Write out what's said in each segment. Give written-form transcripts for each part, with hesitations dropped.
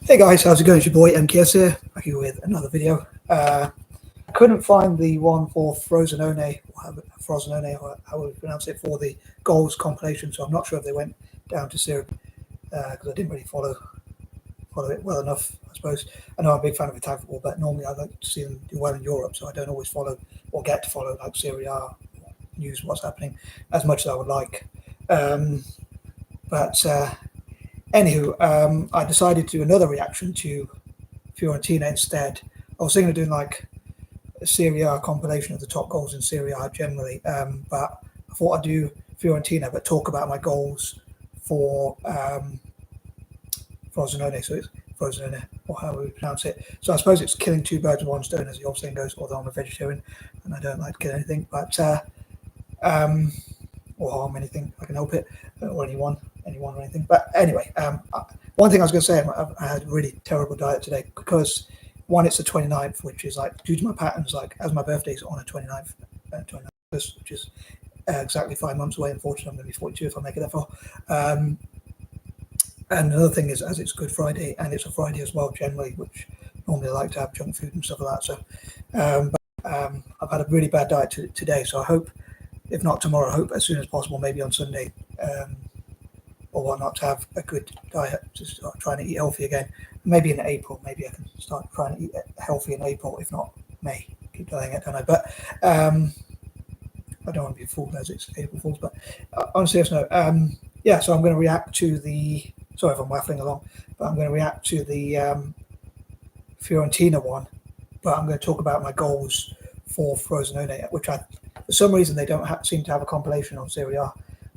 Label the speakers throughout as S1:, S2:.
S1: Hey guys, how's it going? It's your boy M.K.S here, back here with another video. I couldn't find the one for Frosinone, or how we pronounce it, for the goals compilation, so I'm not sure if they went down to Serie because I didn't really follow it well enough, I suppose. I know I'm a big fan of Italian football, but normally I like to see them do well in Europe, so I don't always follow or get to follow like Serie A news, what's happening, as much as I would like. Anywho, I decided to do another reaction to Fiorentina instead. I was thinking of doing like a Serie A compilation of the top goals in Serie A generally, but I thought I'd do Fiorentina, but talk about my goals for Frosinone. So it's Frosinone, or how we pronounce it. So I suppose it's killing two birds with one stone, as the old saying goes, although I'm a vegetarian and I don't like to kill anything, but or harm anything. I can help it, or anyone or anything. But anyway, one thing I was going to say, I had a really terrible diet today because one, it's the 29th, which is like due to my patterns, like as my birthday's on the 29th, which is exactly 5 months away. Unfortunately, I'm going to be 42 if I make it that far. And another thing is, as it's Good Friday and it's a Friday as well, generally, which normally I like to have junk food and stuff like that. So, I've had a really bad diet today, so I hope, if not tomorrow, I hope as soon as possible, maybe on Sunday or whatnot, to have a good diet, to start trying to eat healthy again. Maybe in April, maybe I can start trying to eat healthy in April, if not May. Keep delaying it, don't I? But I don't want to be fooled as it's April Fools. But on a serious note, yeah, so I'm going to react to the, sorry if I'm waffling along, but I'm going to react to the Fiorentina one, but I'm going to talk about my goals for Frosinone, which for some reason they don't seem to have a compilation on Serie A.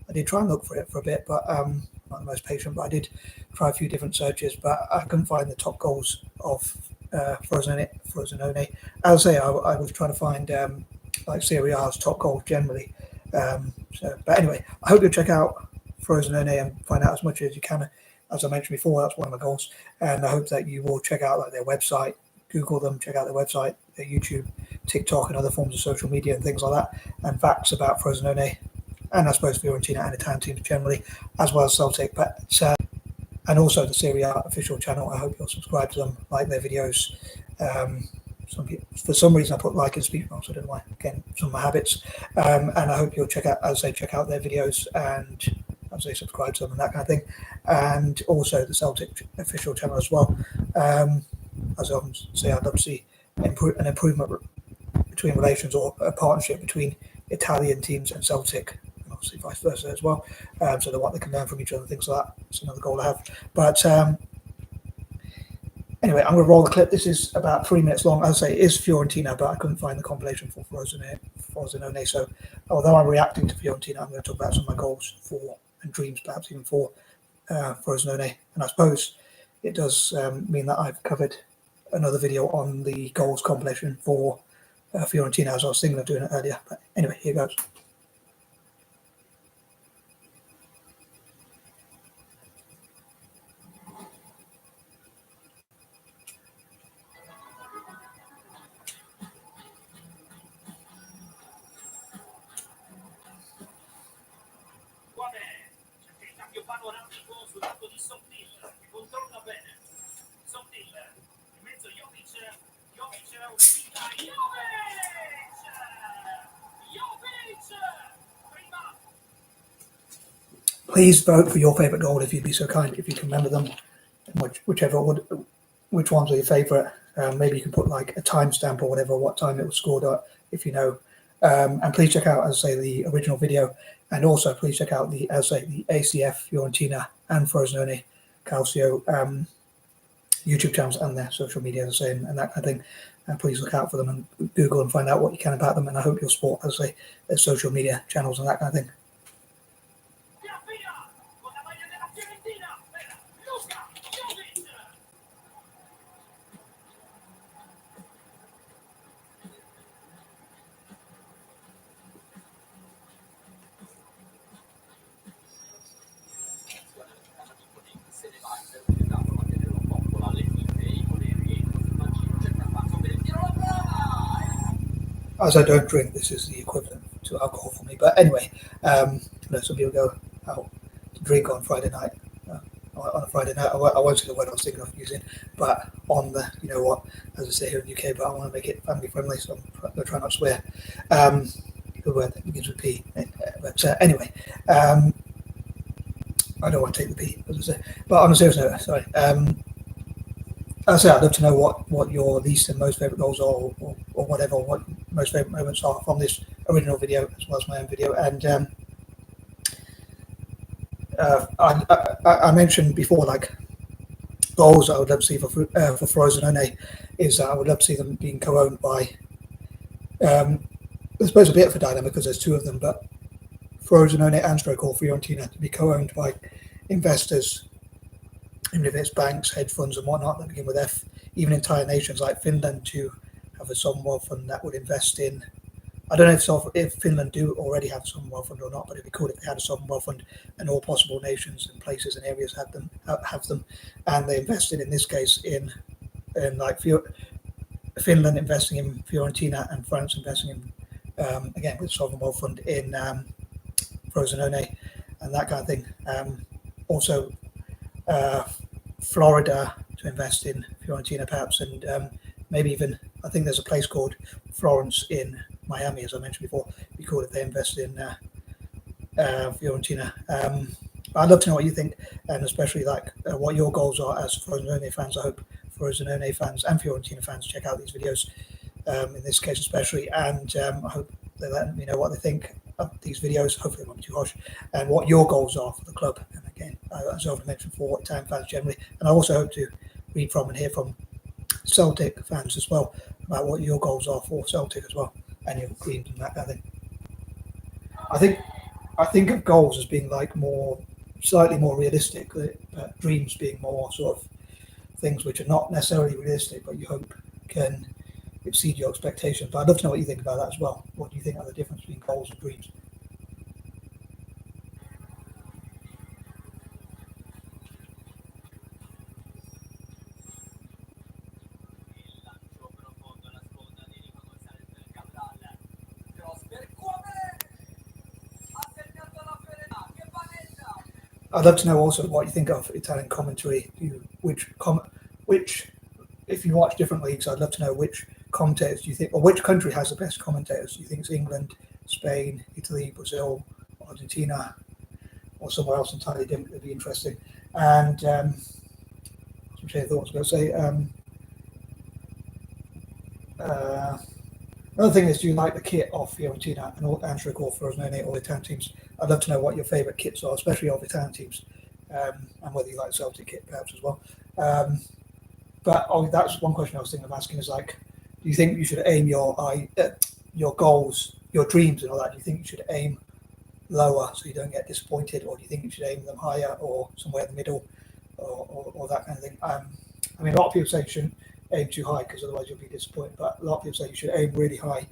S1: I did try and look for it for a bit, but I'm not the most patient. But I did try a few different searches, but I couldn't find the top goals of Frosinone. As I say, I was trying to find like Serie A's top goals generally. But anyway, I hope you'll check out Frosinone and find out as much as you can. As I mentioned before, that's one of my goals, and I hope that you will check out like their website, Google them, check out their website, their YouTube, TikTok, and other forms of social media and things like that, and facts about Frosinone, and I suppose Fiorentina and Italian teams generally, as well as Celtic, but and also the Serie A official channel. I hope you'll subscribe to them, like their videos. For some reason, I put like in speech marks. I don't know why. Again, some of my habits. And I hope you'll check out their videos and as they subscribe to them and that kind of thing. And also the Celtic official channel as well. As I often say, I'd love to see an improvement between relations, or a partnership between Italian teams and Celtic, and obviously vice versa as well, so that what they can learn from each other, things like that. It's another goal I have. But anyway, I'm going to roll the clip. This is about 3 minutes long. As I say, it is Fiorentina, but I couldn't find the compilation for Frosinone. So although I'm reacting to Fiorentina, I'm going to talk about some of my goals for, and dreams perhaps even for, Frosinone. And I suppose it does mean that I've covered another video on the goals compilation for Fiorentina, as I was thinking of doing it earlier. But anyway, here goes. Please vote for your favourite goal if you'd be so kind, if you can remember them, which ones are your favourite. Maybe you can put like a timestamp or whatever, what time it was scored at, if you know. And please check out, as I say, the original video, and also please check out the ACF, Fiorentina, and Frosinone Calcio YouTube channels and their social media, as I say, and that kind of thing. And please look out for them and Google and find out what you can about them. And I hope you'll support, as I say, their social media channels and that kind of thing. As I don't drink, this is the equivalent to alcohol for me. But anyway, some people go out to drink on Friday night. on a Friday night. I won't say the word I was thinking of using, but on the, you know what, as I say here in the UK, but I want to make it family friendly, so I'm going to try not to swear. The word that begins with P. But anyway, I don't want to take the P, as I say. But on a serious note, sorry. As I say, I'd love to know what your least and most favourite goals are, or whatever, what most favourite moments are from this original video, as well as my own video. And I mentioned before, like, goals I would love to see for Frosinone is that I would love to see them being co-owned by, I suppose a bit of a dilemma because there's two of them, but Frosinone and Stroke or Fiorentina to be co-owned by investors, even if it's banks, hedge funds and whatnot that begin with F, even entire nations like Finland to have a sovereign wealth fund that would invest in, I don't know if Finland do already have a sovereign wealth fund or not, but it'd be cool if they had a sovereign wealth fund and all possible nations and places and areas have them, and they invested in this case in like Finland investing in Fiorentina and France investing in again with sovereign wealth fund in Frosinone and that kind of thing. Also, Florida to invest in Fiorentina perhaps, and maybe even I think there's a place called Florence in Miami, as I mentioned before. It'd be cool if they invested in Fiorentina. I'd love to know what you think, and especially like what your goals are as Frosinone fans. I hope Frosinone fans and Fiorentina fans check out these videos, in this case especially, and I hope they let me know what they think of these videos. Hopefully, it won't be too harsh, and what your goals are for the club. And again, as I've mentioned, for Italian fans generally, and I also hope to read from and hear from Celtic fans as well about what your goals are for Celtic as well, and your dreams and that kind of thing. I think of goals as being like slightly more realistic, dreams being more sort of things which are not necessarily realistic, but you hope can exceed your expectations. But I'd love to know what you think about that as well. What do you think are the difference between goals and dreams? I'd love to know also what you think of Italian commentary. Which, if you watch different leagues, I'd love to know which commentators do you think, or which country has the best commentators? Do you think it's England, Spain, Italy, Brazil, Argentina, or somewhere else entirely different? It'd be interesting. And some share thoughts. I was going to say. Another thing is, do you like the kit of Fiorentina and Stroke or Frosinone or Italian teams? I'd love to know what your favourite kits are, especially of Italian teams, and whether you like Celtic kit perhaps as well. But that's one question I was thinking of asking is like, do you think you should aim your goals, your dreams and all that? Do you think you should aim lower so you don't get disappointed, or do you think you should aim them higher or somewhere in the middle, or that kind of thing? I mean, a lot of people say you shouldn't aim too high because otherwise you'll be disappointed, but a lot of people say you should aim really high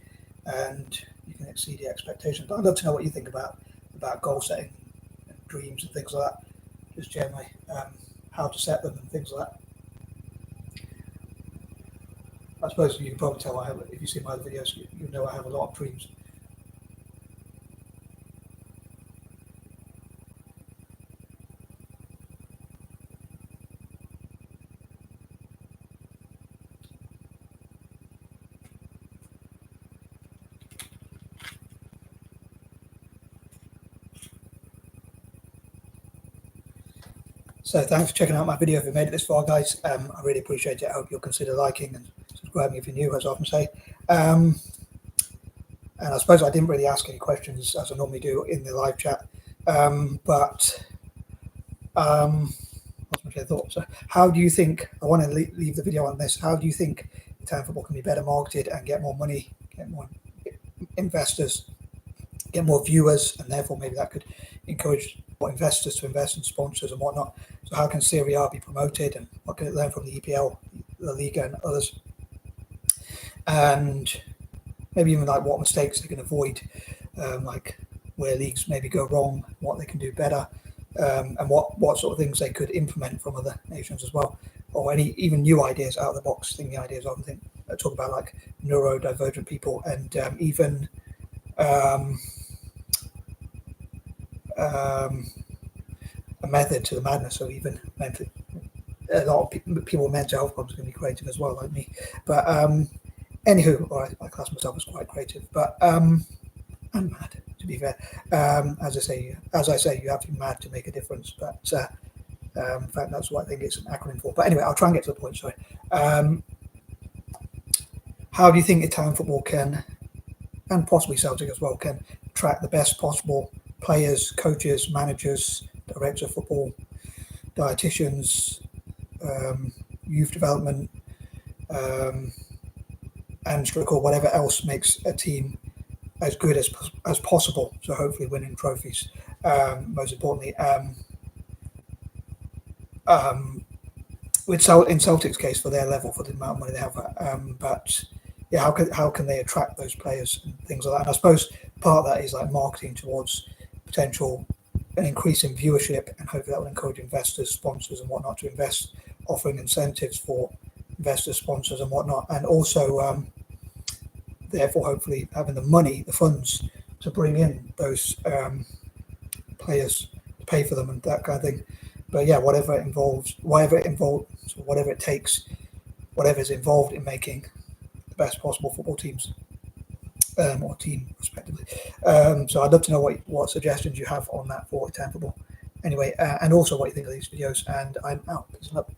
S1: and you can exceed your expectations. But I'd love to know what you think about goal setting and dreams and things like that, just generally, how to set them and things like that. I suppose you can probably tell if you see my other videos, you know I have a lot of dreams. So thanks for checking out my video. If you made it this far, guys, I really appreciate it. I hope you'll consider liking and subscribing if you're new, as I often say. And I suppose I didn't really ask any questions as I normally do in the live chat. But what's my thought? So how do you think, I want to leave the video on this, how do you think Italian football can be better marketed and get more money, get more investors, get more viewers, and therefore maybe that could encourage more investors to invest in sponsors and whatnot? So how can Serie A be promoted, and what can it learn from the EPL, La Liga and others? And maybe even like what mistakes they can avoid, like where leagues maybe go wrong, what they can do better, and what sort of things they could implement from other nations as well, or any even new ideas out of the box. Thinking ideas, I think I talk about like neurodivergent people, and even a method to the madness. So even a lot of people with mental health problems can be creative as well, like me. But anywho, I class myself as quite creative, but I'm mad, to be fair. As I say, you have to be mad to make a difference. But in fact, that's what I think it's an acronym for. But anyway, I'll try and get to the point. Sorry. How do you think Italian football can, and possibly Celtic as well, can attract the best possible players, coaches, managers, directors of football, dietitians, youth development, and stroke or whatever else makes a team as good as possible? So hopefully winning trophies. Most importantly, in Celtic's case, for their level, for the amount of money they have, but yeah, how can they attract those players and things like that? And I suppose part of that is like marketing towards potential an increase in viewership, and hopefully that will encourage investors, sponsors, and whatnot to invest, offering incentives for investors, sponsors, and whatnot, and also therefore hopefully having the money, the funds to bring in those players, to pay for them, and that kind of thing. But yeah, whatever it takes, whatever is involved in making the best possible football teams or team respectively. So I'd love to know what suggestions you have on that for Italian football. Anyway, and also what you think of these videos. And I'm out. Peace and love.